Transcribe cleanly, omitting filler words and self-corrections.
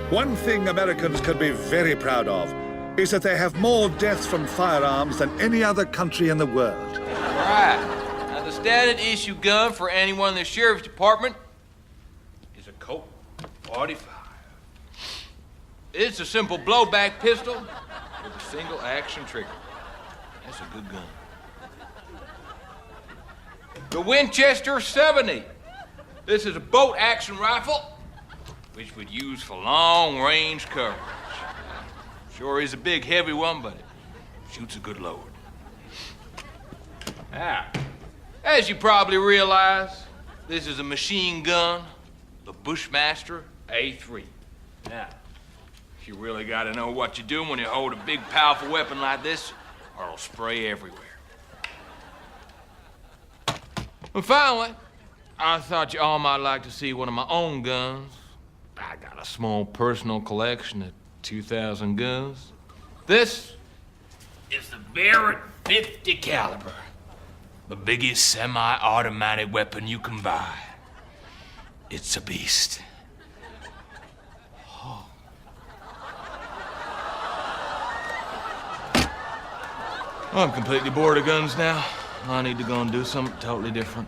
One thing Americans can be very proud of is that they have more deaths from firearms than any other country in the world. Right. Now, the standard issue gun for anyone in the sheriff's department is a Colt 45. It's a simple blowback pistol with a single action trigger. That's a good gun. The Winchester 70. This is a bolt action rifle, which would use for long range coverage. Sure is a big, heavy one, but it shoots a good load. Now, as you probably realize, this is a machine gun, the Bushmaster A3. Now, you really gotta know what you're doing when you hold a big, powerful weapon like this, or it'll spray everywhere. And finally, I thought you all might like to see one of my own guns. I got a small personal collection of 2,000 guns. This is the Barrett 50 caliber, the biggest semi-automatic weapon you can buy. It's a beast. Oh. I'm completely bored of guns now. I need to go and do something totally different.